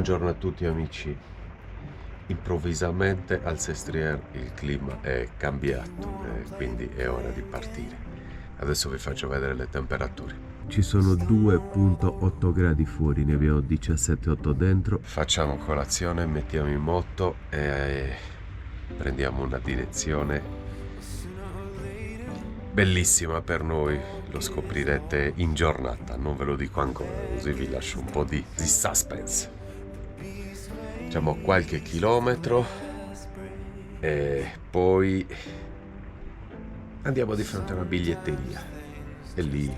Buongiorno a tutti amici. Improvvisamente al Sestriere il clima è cambiato e quindi è ora di partire. Adesso vi faccio vedere le temperature. Ci sono 2,8 gradi fuori, ne abbiamo 17,8 dentro. Facciamo colazione, mettiamo in moto e prendiamo una direzione bellissima per noi. Lo scoprirete in giornata, non ve lo dico ancora, così vi lascio un po' di suspense. Facciamo qualche chilometro e poi andiamo di fronte a una biglietteria e lì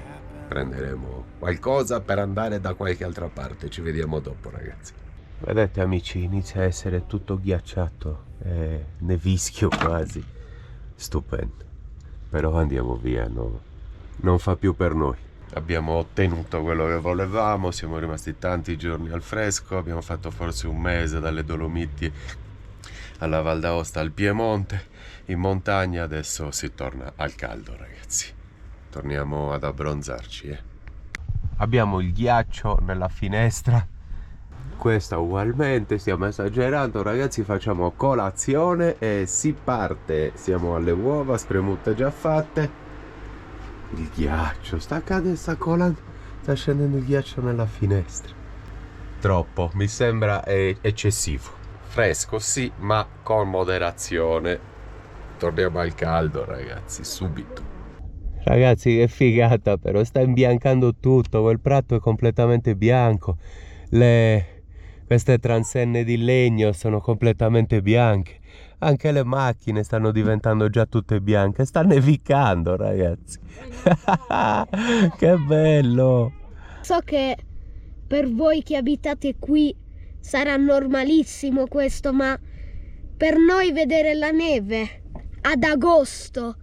prenderemo qualcosa per andare da qualche altra parte. Ci vediamo dopo, ragazzi. Vedete amici, inizia a essere tutto ghiacciato, nevischio quasi, stupendo, però andiamo via, no? Non fa più per noi. Abbiamo ottenuto quello che volevamo, siamo rimasti tanti giorni al fresco, abbiamo fatto forse un mese dalle Dolomiti alla Val d'Aosta al Piemonte, in montagna. Adesso si torna al caldo, ragazzi. Torniamo ad abbronzarci, Abbiamo il ghiaccio nella finestra, questa ugualmente, stiamo esagerando, ragazzi. Facciamo colazione e si parte. Siamo alle uova spremute già fatte. Il ghiaccio sta cadendo, sta colando, sta scendendo il ghiaccio nella finestra. Troppo, mi sembra eccessivo. Fresco sì, ma con moderazione. Torniamo al caldo, ragazzi, subito. Ragazzi, che figata, però sta imbiancando tutto, quel prato è completamente bianco. Queste transenne di legno sono completamente bianche. Anche le macchine stanno diventando già tutte bianche. Sta nevicando, ragazzi. Che bello! So che per voi che abitate qui sarà normalissimo questo, ma per noi vedere la neve ad agosto,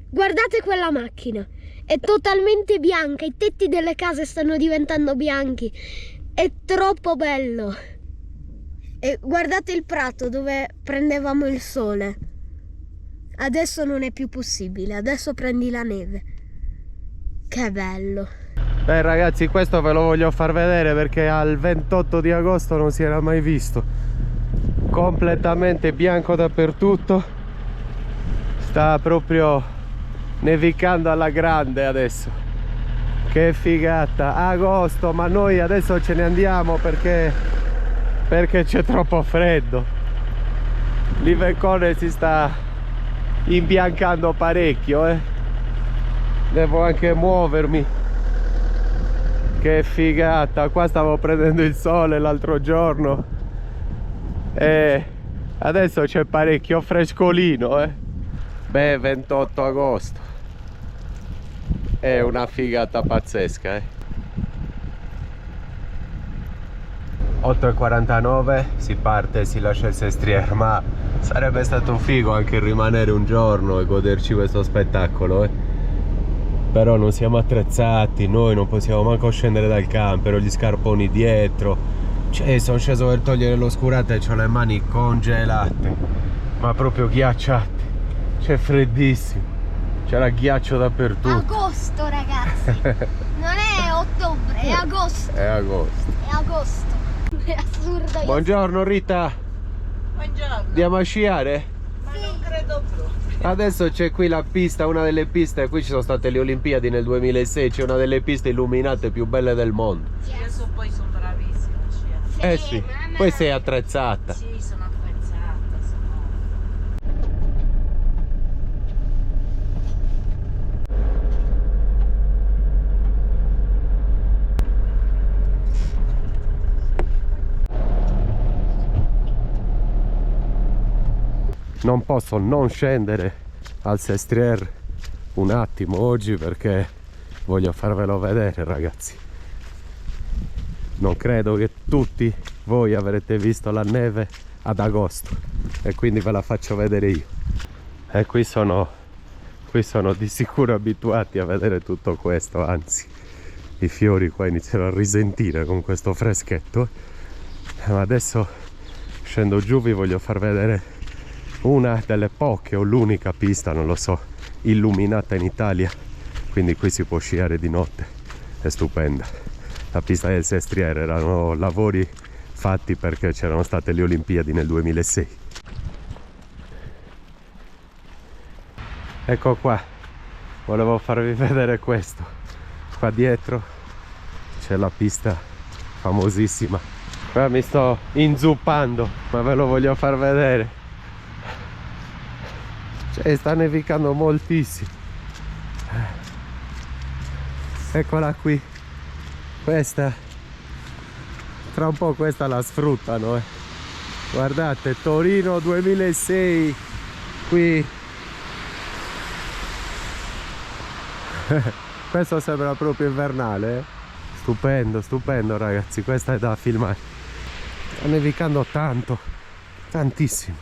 guardate quella macchina, è totalmente bianca, i tetti delle case stanno diventando bianchi, è troppo bello. E guardate il prato dove prendevamo il sole. Adesso non è più possibile, adesso prendi la neve. Che bello. Beh ragazzi, questo ve lo voglio far vedere perché al 28 di agosto non si era mai visto. Completamente bianco dappertutto. Sta proprio nevicando alla grande adesso. Che figata, agosto, ma noi adesso ce ne andiamo perché c'è troppo freddo. L'Ivencone si sta imbiancando parecchio, Devo anche muovermi. Che figata, qua stavo prendendo il sole l'altro giorno e adesso c'è parecchio frescolino, Beh, 28 agosto è una figata pazzesca, 8:49 si parte, si lascia il Sestriere, ma sarebbe stato figo anche rimanere un giorno e goderci questo spettacolo, Però non siamo attrezzati, noi non possiamo manco scendere dal camper, ho gli scarponi dietro, cioè sono sceso per togliere l'oscurata e ho le mani congelate, ma proprio ghiacciate, c'è freddissimo, c'era ghiaccio dappertutto. Agosto, ragazzi, non è ottobre, è agosto. È agosto. È agosto. È assurdo. Buongiorno Rita. Buongiorno. Andiamo a sciare? Ma non credo proprio. Adesso c'è qui la pista, una delle piste, qui ci sono state le Olimpiadi nel 2006, c'è una delle piste illuminate più belle del mondo. Sì, adesso poi sono bravissima a sciare. Sì, poi sei attrezzata. Sì, sono attrezzata. Non posso non scendere al Sestriere un attimo oggi perché voglio farvelo vedere, ragazzi. Non credo che tutti voi avrete visto la neve ad agosto e quindi ve la faccio vedere io. E qui sono di sicuro abituati a vedere tutto questo, anzi i fiori qua iniziano a risentire con questo freschetto. Ma adesso scendo giù, vi voglio far vedere una delle poche o l'unica pista, non lo so, illuminata in Italia, quindi qui si può sciare di notte, è stupenda. La pista del Sestriere, erano lavori fatti perché c'erano state le Olimpiadi nel 2006. Ecco qua, volevo farvi vedere questo. Qua dietro c'è la pista famosissima. Qua mi sto inzuppando, ma ve lo voglio far vedere. Cioè, sta nevicando moltissimo. Eccola qui. Questa, tra un po' questa la sfruttano, Guardate, Torino 2006 qui. Questo sembra proprio invernale, Stupendo, stupendo ragazzi, questa è da filmare. Sta nevicando tanto, tantissimo.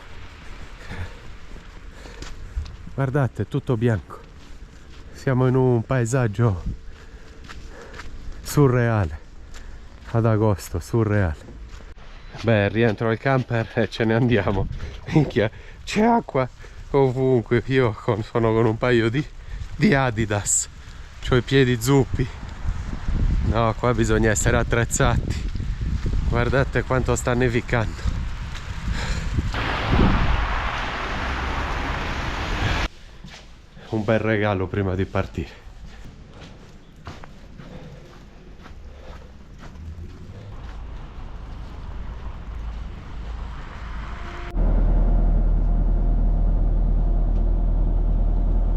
Guardate, tutto bianco. Siamo in un paesaggio surreale. Ad agosto, surreale. Beh, rientro al camper e ce ne andiamo. Minchia, c'è acqua ovunque. Io sono con un paio di Adidas. C'ho i piedi zuppi. No, qua bisogna essere attrezzati. Guardate quanto sta nevicando. Un bel regalo prima di partire.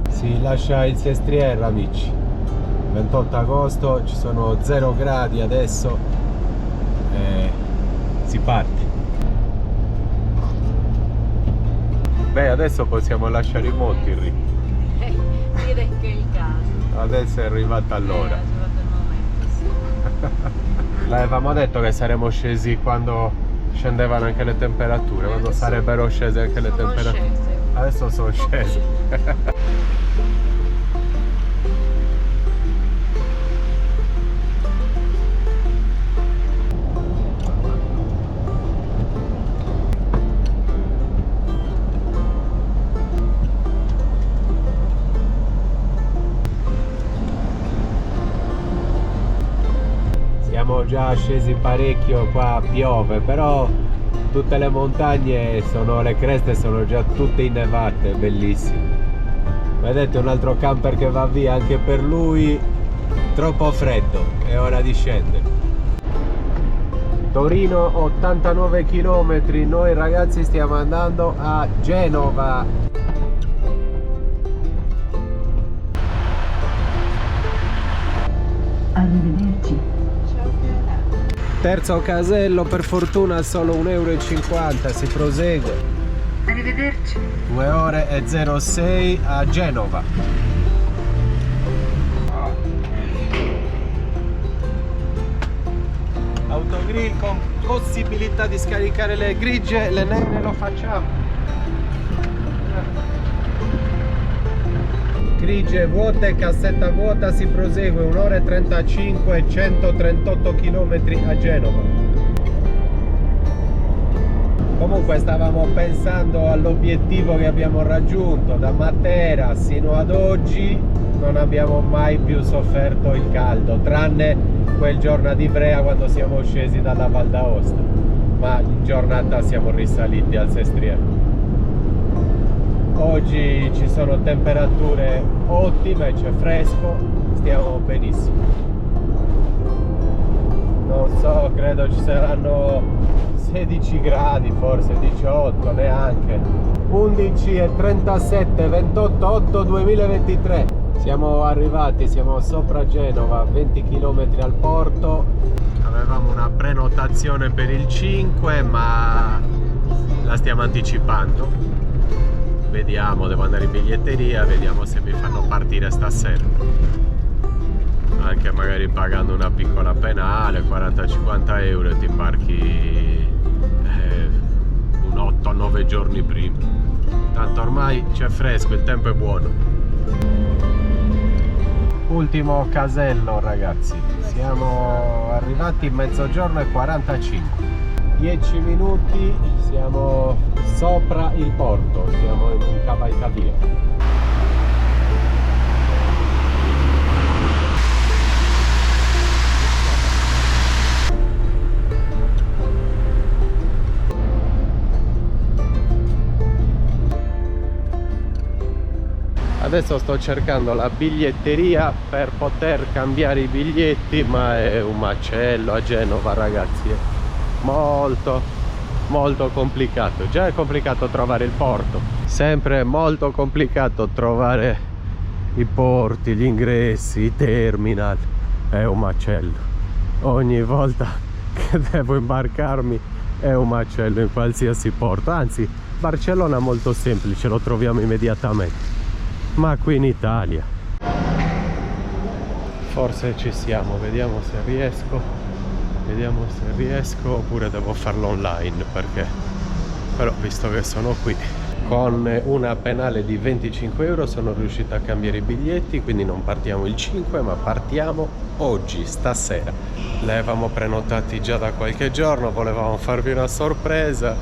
Si lascia il Sestriere, amici. 28 agosto, ci sono 0 gradi adesso e si parte. Beh, adesso possiamo lasciare i monti, Enrico. Direi che è il caso. Adesso è arrivata l'ora. È arrivato il momento, sì. L'avevamo detto che saremmo scesi quando scendevano anche le temperature, quando adesso sarebbero scese anche le sono temperature. scese. Adesso sono scese. Siamo già scesi parecchio, qua piove, però tutte le montagne le creste sono già tutte innevate, bellissime. Vedete un altro camper che va via, anche per lui troppo freddo, è ora di scendere. Torino 89 km, noi ragazzi stiamo andando a Genova. Arrivederci. Terzo casello, per fortuna solo 1,50 €, si prosegue. Arrivederci. 2 ore e 06 a Genova. Autogrill con possibilità di scaricare le grigie, le neve, lo facciamo. Grigie vuote, cassetta vuota, si prosegue 1 ora e 35, 138 km a Genova. Comunque stavamo pensando all'obiettivo che abbiamo raggiunto. Da Matera sino ad oggi non abbiamo mai più sofferto il caldo, tranne quel giorno ad Ivrea quando siamo scesi dalla Val d'Aosta, ma in giornata siamo risaliti al Sestriere. Oggi ci sono temperature ottime, c'è fresco, stiamo benissimo. Non so, credo ci saranno 16 gradi, forse 18, neanche. 11 e 37, 28/8/2023. Siamo arrivati, siamo sopra Genova, 20 km al porto. Avevamo una prenotazione per il 5, ma la stiamo anticipando. Vediamo, devo andare in biglietteria, vediamo se mi fanno partire stasera. Anche magari pagando una piccola penale, 40-50 € e ti imbarchi un 8-9 giorni prima. Tanto ormai c'è fresco, il tempo è buono. Ultimo casello ragazzi, siamo arrivati mezzogiorno e 45. 10 minuti, siamo sopra il porto, siamo in un cavalcavia. Adesso sto cercando la biglietteria per poter cambiare i biglietti, ma è un macello a Genova, ragazzi, è molto complicato. Già è complicato trovare il porto, sempre molto complicato trovare i porti, gli ingressi, i terminal. È un macello. Ogni volta che devo imbarcarmi è un macello in qualsiasi porto. Anzi, Barcellona è molto semplice, lo troviamo immediatamente, ma qui in Italia forse ci siamo. Vediamo se riesco oppure devo farlo online, perché però visto che sono qui con una penale di 25 euro sono riuscito a cambiare i biglietti, quindi non partiamo il 5 ma partiamo oggi, stasera. Le avevamo prenotati già da qualche giorno, volevamo farvi una sorpresa,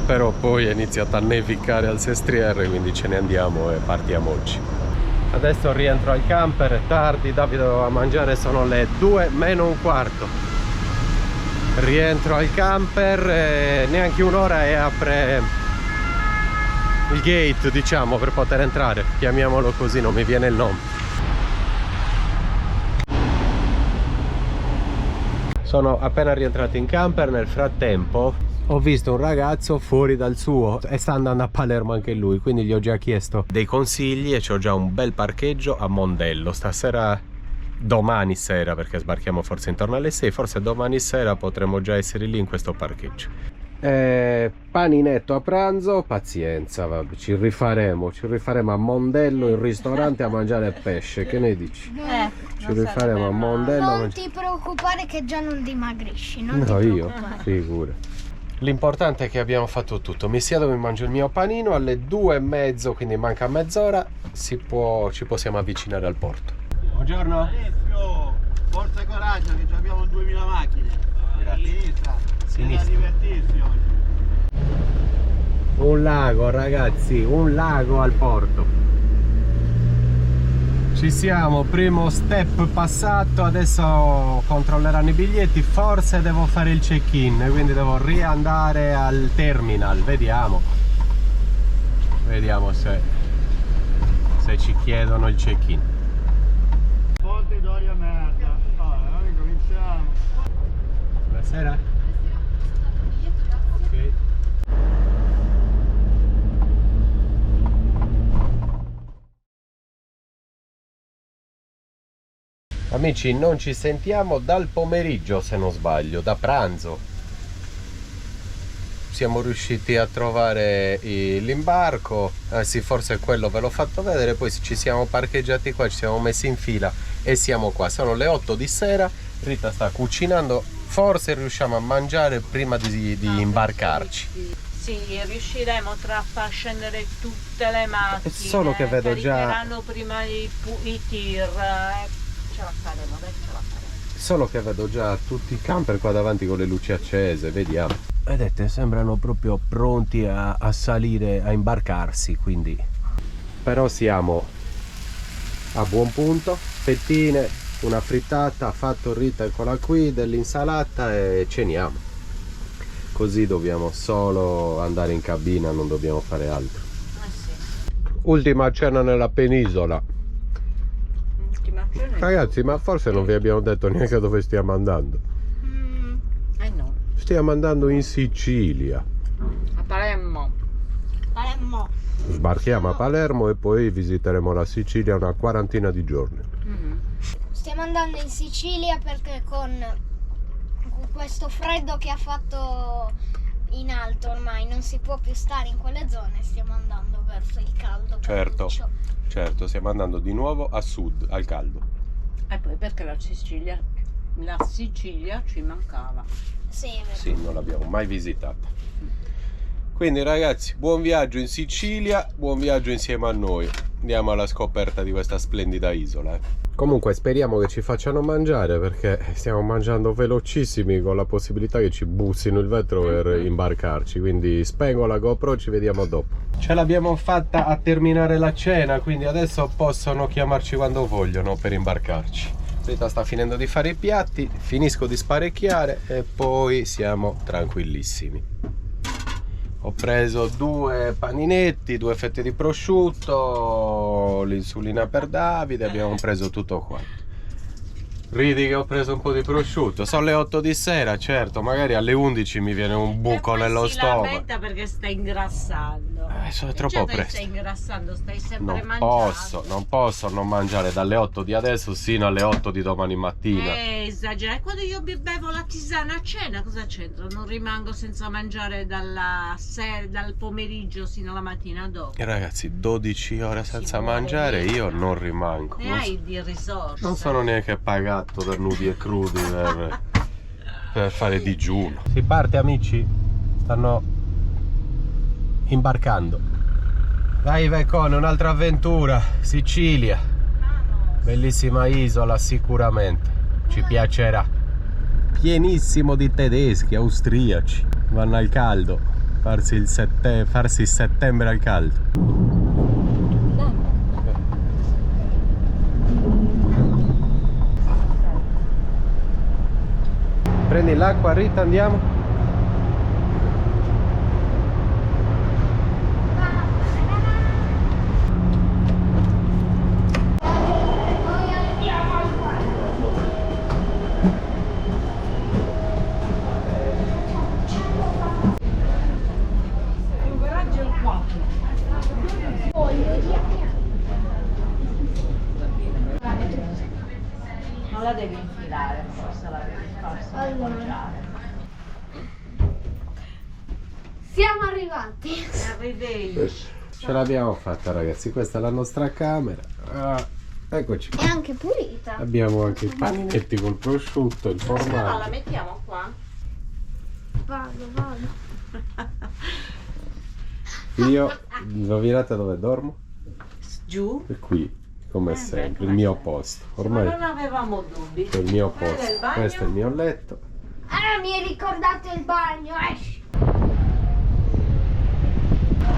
però poi è iniziato a nevicare al Sestriere, quindi ce ne andiamo e partiamo oggi. Adesso rientro al camper, è tardi, Davide doveva mangiare, sono le 2 meno un quarto. Rientro al camper e neanche un'ora e apre il gate, diciamo, per poter entrare, chiamiamolo così, non mi viene il nome. Sono appena rientrato in camper, nel frattempo ho visto un ragazzo fuori dal suo e sta andando a Palermo anche lui, quindi gli ho già chiesto dei consigli e c'ho già un bel parcheggio a Mondello. Stasera, domani sera, perché sbarchiamo forse intorno alle 6, forse domani sera potremo già essere lì in questo parcheggio. Paninetto a pranzo, pazienza, vabbè, ci rifaremo a Mondello in ristorante a mangiare pesce, che ne dici? Ci rifaremo a Mondello. Non ti preoccupare che già non dimagrisci, No, io, figura. L'importante è che abbiamo fatto tutto. Mi siedo, mi mangio il mio panino, alle 2:30, quindi manca mezz'ora, ci possiamo avvicinare al porto. Buongiorno. Alessio, forza e coraggio che abbiamo 2000 macchine. Sinistra. Divertirsi oggi. Un lago, ragazzi, un lago al porto. Ci siamo, primo step passato, adesso controlleranno i biglietti, forse devo fare il check-in, quindi devo riandare al terminal, vediamo se ci chiedono il check-in. Ponte Doria merda. Allora, ricominciamo. Buonasera. Ok. Amici, non ci sentiamo dal pomeriggio, se non sbaglio, da pranzo. Siamo riusciti a trovare l'imbarco, sì, forse quello ve l'ho fatto vedere, poi ci siamo parcheggiati qua, ci siamo messi in fila e siamo qua. Sono le 8 di sera, Rita sta cucinando, forse riusciamo a mangiare prima di imbarcarci. Sì, riusciremo a far scendere tutte le macchine. Solo che vedo già... Caricheranno prima i tir. Ce la faremo, dai, ce la faremo. Solo che vedo già tutti i camper qua davanti con le luci accese, vediamo. Vedete, sembrano proprio pronti a salire, a imbarcarsi, quindi... Però siamo a buon punto, fettine, una frittata, fatto Rita, eccola qui, dell'insalata e ceniamo. Così dobbiamo solo andare in cabina, non dobbiamo fare altro. Sì. Ultima cena nella penisola. Ultima cena. Ragazzi, ma forse non vi abbiamo detto neanche dove stiamo andando. No. Stiamo andando in Sicilia. A Palermo. Sbarchiamo a Palermo e poi visiteremo la Sicilia una quarantina di giorni. Stiamo andando in Sicilia perché con questo freddo che ha fatto in alto ormai non si può più stare in quelle zone, stiamo andando verso il caldo. Certo, stiamo andando di nuovo a sud, al caldo. E poi perché la Sicilia ci mancava. Sì, è vero. Sì, non l'abbiamo mai visitata. Quindi ragazzi, buon viaggio in Sicilia, buon viaggio insieme a noi. Andiamo alla scoperta di questa splendida isola. Comunque speriamo che ci facciano mangiare, perché stiamo mangiando velocissimi con la possibilità che ci bussino il vetro per imbarcarci. Quindi spengo la GoPro, ci vediamo dopo. Ce l'abbiamo fatta a terminare la cena, quindi adesso possono chiamarci quando vogliono per imbarcarci. Rita sta finendo di fare i piatti, finisco di sparecchiare e poi siamo tranquillissimi. Ho preso 2 paninetti, 2 fette di prosciutto, l'insulina per Davide, abbiamo preso tutto qua. Ridi che ho preso un po' di prosciutto, sono le 8 di sera, certo, magari alle 11 mi viene un buco nello stomaco. Si lamenta perché stai ingrassando. Sono troppo presto. Stai ingrassando, stai sempre mangiando. Non posso non mangiare dalle 8 di adesso sino alle 8 di domani mattina. Esagerato. Quando io bevo la tisana a cena, cosa c'entra? Non rimango senza mangiare dal pomeriggio sino alla mattina dopo. Ragazzi, 12 ore senza mangiare, io non rimango. Ne hai di risorse. Non sono neanche pagato per nudi e crudi per fare digiuno. Si parte, amici, stanno imbarcando. Dai Veccone, un'altra avventura, Sicilia, bellissima isola, sicuramente ci piacerà. Pienissimo di tedeschi, austriaci, vanno al caldo, farsi il settembre al caldo. Prendi l'acqua, Rita, andiamo. Non la devi infilare, forse la devi far appoggiare. Siamo arrivati. Arrivederci. Ce l'abbiamo fatta, ragazzi, questa è la nostra camera. Eccoci È qua. anche pulita. Abbiamo anche i paninetti col prosciutto, il No, la formaggio. mettiamo qua. Vado. Io, indovinate dove dormo? Giù. E qui, come sempre, il mio posto. Ma Ormai non avevamo dubbi. è il mio Quello è il posto. bagno. Questo è il mio letto. Allora mi hai ricordato il bagno, esci.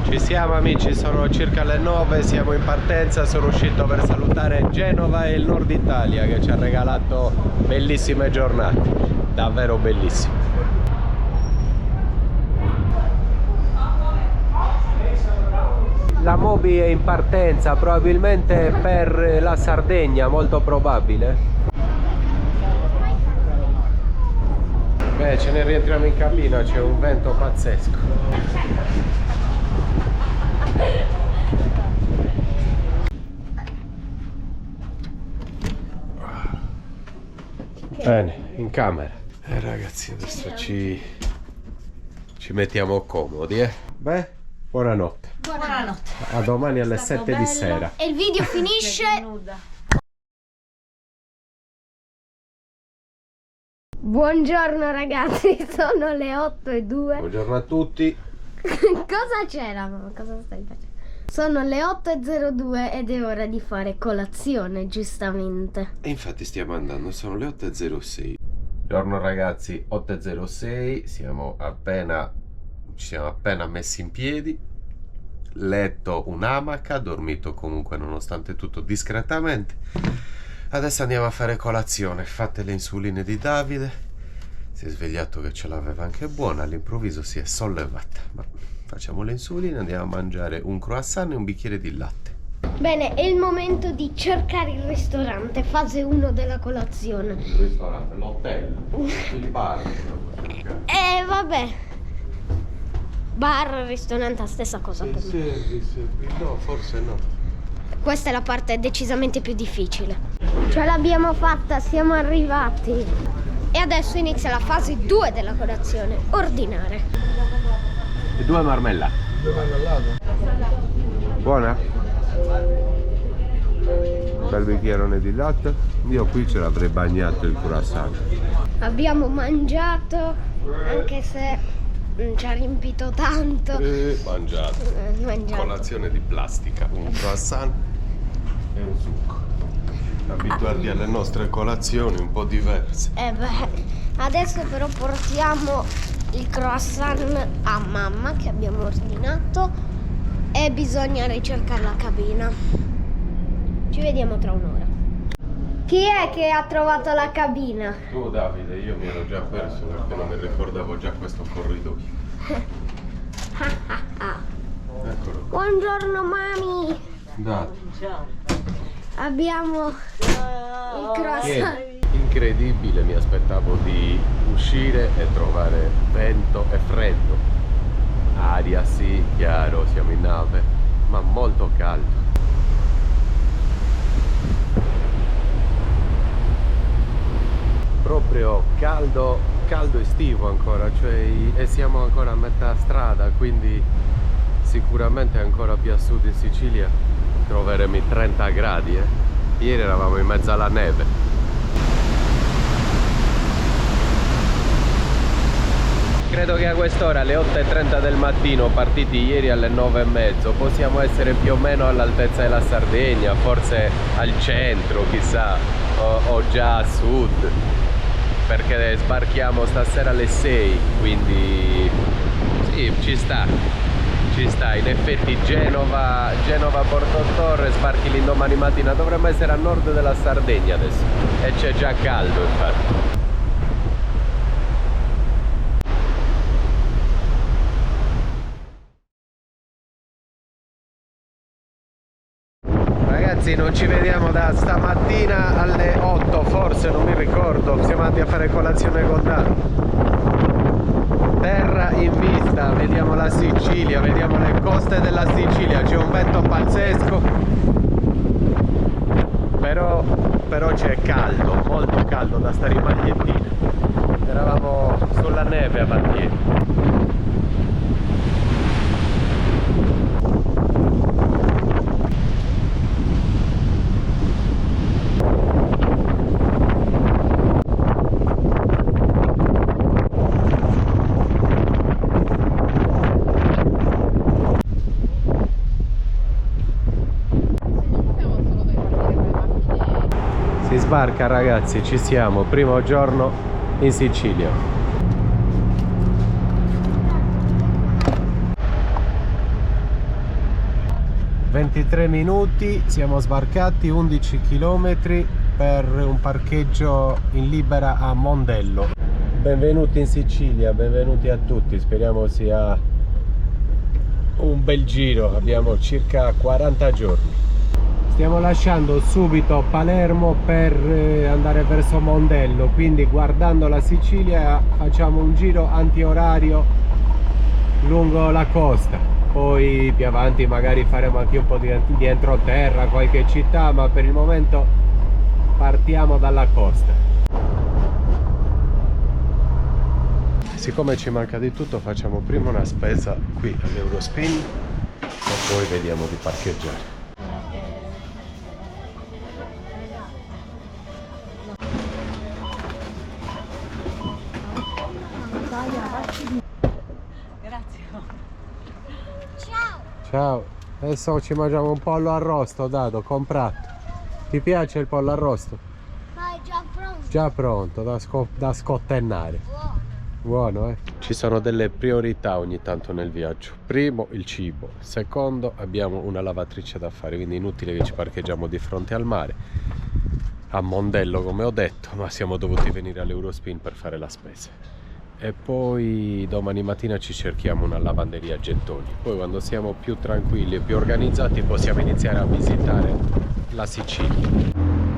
Ci siamo, amici, sono circa le 9, siamo in partenza, sono uscito per salutare Genova e il nord Italia che ci ha regalato bellissime giornate, davvero bellissime. La Moby è in partenza, probabilmente per la Sardegna, molto probabile. Beh, ce ne rientriamo in cabina, c'è un vento pazzesco. Bene, in camera. Ragazzi, adesso ci mettiamo comodi, Beh, buonanotte. Buonanotte. A domani alle 7 di sera. E il video finisce. Buongiorno ragazzi, sono le 8:02. Buongiorno a tutti. Cosa c'era? Mamma? Cosa stai facendo? Sono le 8:02 ed è ora di fare colazione, giustamente. E infatti stiamo andando, sono le 8:06. Buongiorno ragazzi, 8:06, ci siamo appena messi in piedi. Letto un'amaca, dormito comunque nonostante tutto discretamente. Adesso andiamo a fare colazione. Fatte le insuline di Davide. Si è svegliato che ce l'aveva anche buona, all'improvviso si è sollevata. Ma facciamo le insuline, andiamo a mangiare un croissant e un bicchiere di latte. Bene, è il momento di cercare il ristorante, fase 1 della colazione. Il ristorante, l'hotel, il bar. Vabbè. Bar, ristorante, la stessa cosa per me. Service, no, forse no. Questa è la parte decisamente più difficile. Ce l'abbiamo fatta, siamo arrivati. E adesso inizia la fase 2 della colazione, ordinare. E 2 marmellate. 2 marmellate. Buona? Un bel bicchierone di latte. Io qui ce l'avrei bagnato il croissant. Abbiamo mangiato, anche se non ci ha riempito tanto. Mangiato. Colazione di plastica, un croissant e un succo. Abituarti alle nostre colazioni un po' diverse. Adesso però portiamo il croissant a mamma che abbiamo ordinato e bisogna ricercare la cabina. Ci vediamo tra un'ora. Chi è che ha trovato la cabina? Tu Davide, io mi ero già perso perché non mi ricordavo già questo corridoio. Buongiorno mami. Da. Abbiamo il croissant. Incredibile, mi aspettavo di uscire e trovare vento e freddo. Aria sì, chiaro, siamo in nave, ma molto caldo. Proprio caldo, caldo estivo ancora, cioè, e siamo ancora a metà strada, quindi sicuramente ancora più a sud in Sicilia troveremo i 30 gradi. Ieri eravamo in mezzo alla neve. Credo che a quest'ora, alle 8:30 del mattino, partiti ieri alle 9:30, possiamo essere più o meno all'altezza della Sardegna, forse al centro, chissà, o già a sud, perché sbarchiamo stasera alle 6, quindi sì, ci sta. In effetti Genova Porto Torre, sbarchi l'indomani mattina, dovremmo essere a nord della Sardegna adesso e c'è già caldo infatti. Ragazzi, non ci vediamo da stamattina alle 8, forse, non mi ricordo, siamo andati a fare colazione con Dano. Terra in vista, vediamo la Sicilia, vediamo le coste della Sicilia, c'è un vento pazzesco, però c'è caldo, molto caldo, da stare in magliettina. Eravamo sulla neve avanti ieri. Si sbarca ragazzi, ci siamo, primo giorno in Sicilia. «23 minuti, siamo sbarcati, 11 km per un parcheggio in libera a Mondello. Benvenuti in Sicilia, benvenuti a tutti, speriamo sia un bel giro, abbiamo circa 40 giorni. Stiamo lasciando subito Palermo per andare verso Mondello, quindi guardando la Sicilia facciamo un giro antiorario lungo la costa, poi più avanti magari faremo anche un po' di entroterra, qualche città, ma per il momento partiamo dalla costa. Siccome ci manca di tutto, facciamo prima una spesa qui all'Eurospin e poi vediamo di parcheggiare. Ciao, adesso ci mangiamo un pollo arrosto, Dado, comprato. Ti piace il pollo arrosto? Ma è già pronto. Già pronto, da scottennare. Buono, eh? Ci sono delle priorità ogni tanto nel viaggio. Primo, il cibo. Secondo, abbiamo una lavatrice da fare, quindi inutile che ci parcheggiamo di fronte al mare. A Mondello, come ho detto, ma siamo dovuti venire all'Eurospin per fare la spesa. E poi domani mattina ci cerchiamo una lavanderia a gettoni. Poi quando siamo più tranquilli e più organizzati possiamo iniziare a visitare la Sicilia.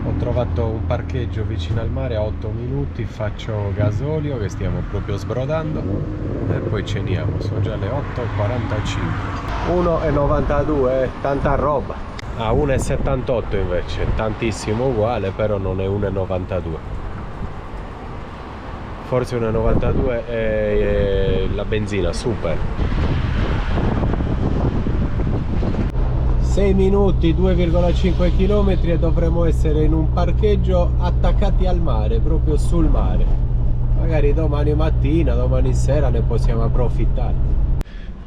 Ho trovato un parcheggio vicino al mare a 8 minuti, faccio gasolio che stiamo proprio sbrodando e poi ceniamo. Sono già le 8:45. 1,92, tanta roba. Ah, 1,78 invece, tantissimo uguale, però non è 1,92. Forse 1,92 è la benzina, super. 6 minuti, 2,5 km e dovremo essere in un parcheggio attaccati al mare, proprio sul mare. Magari domani mattina, domani sera ne possiamo approfittare.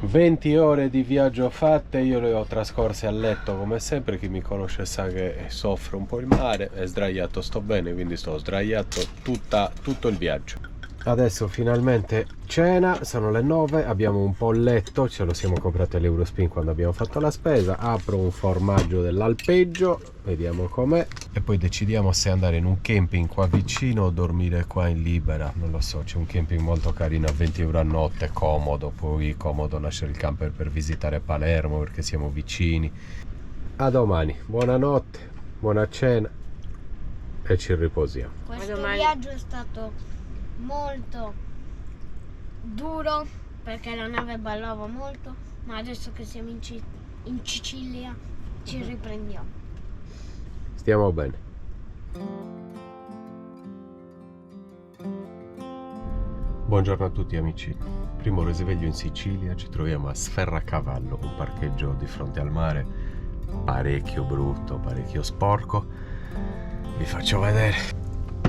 20 ore di viaggio fatte, io le ho trascorse a letto come sempre. Chi mi conosce sa che soffro un po' il mare, è sdraiato, sto bene, quindi sto sdraiato tutto il viaggio. Adesso finalmente cena, sono le 9, abbiamo un polletto, ce lo siamo comprati all'Eurospin quando abbiamo fatto la spesa. Apro un formaggio dell'alpeggio, vediamo com'è e poi decidiamo se andare in un camping qua vicino o dormire qua in Libera, non lo so, c'è un camping molto carino a 20 euro a notte, comodo, poi comodo lasciare il camper per visitare Palermo perché siamo vicini. A domani, buonanotte, buona cena e ci riposiamo. Questo viaggio è stato molto duro perché la nave ballava molto, ma adesso che siamo in Sicilia ci riprendiamo. Stiamo bene. Buongiorno a tutti amici. Primo risveglio in Sicilia, ci troviamo a Sferracavallo, un parcheggio di fronte al mare, parecchio brutto, parecchio sporco. Vi faccio vedere.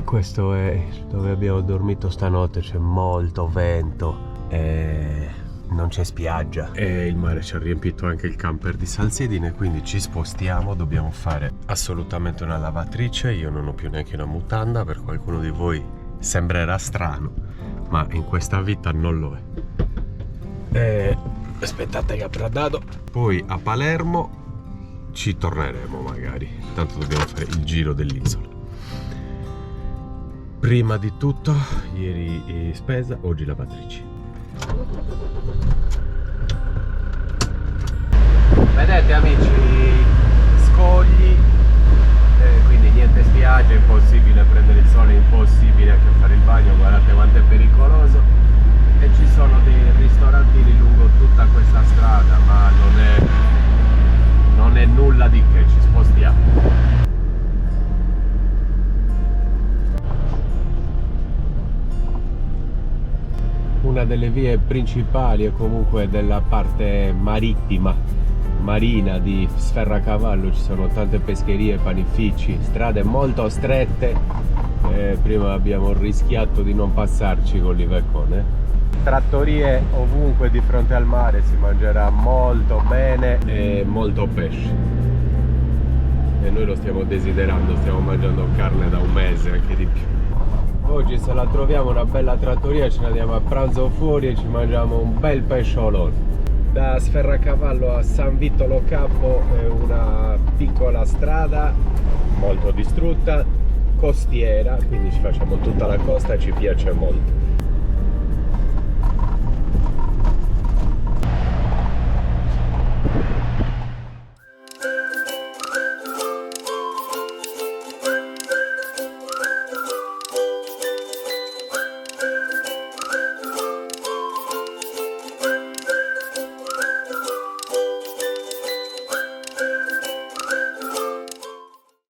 Questo è dove abbiamo dormito stanotte, c'è molto vento e non c'è spiaggia e il mare ci ha riempito anche il camper di salsedine, quindi ci spostiamo, dobbiamo fare assolutamente una lavatrice. Io non ho più neanche una mutanda, per qualcuno di voi sembrerà strano, ma in questa vita non lo è. Aspettate che apra dado. Poi a Palermo ci torneremo magari, tanto dobbiamo fare il giro dell'isola. Prima di tutto, ieri spesa, oggi lavatrici. Vedete amici, scogli, quindi niente spiaggia, impossibile prendere il sole, impossibile anche fare il bagno, guardate quanto è pericoloso. E ci sono dei ristorantini lungo tutta questa strada, ma non è nulla di che, ci spostiamo. Una delle vie principali e comunque della parte marittima, marina di Sferracavallo, ci sono tante pescherie, panifici, strade molto strette. Prima abbiamo rischiato di non passarci con l'Iveco. Trattorie ovunque di fronte al mare, si mangerà molto bene e molto pesce. E noi lo stiamo desiderando, stiamo mangiando carne da un mese, anche di più. Oggi se la troviamo una bella trattoria ce ne andiamo a pranzo fuori e ci mangiamo un bel pesciolone. Da Sferracavallo a San Vito Lo Capo è una piccola strada molto distrutta, costiera, quindi ci facciamo tutta la costa e ci piace molto.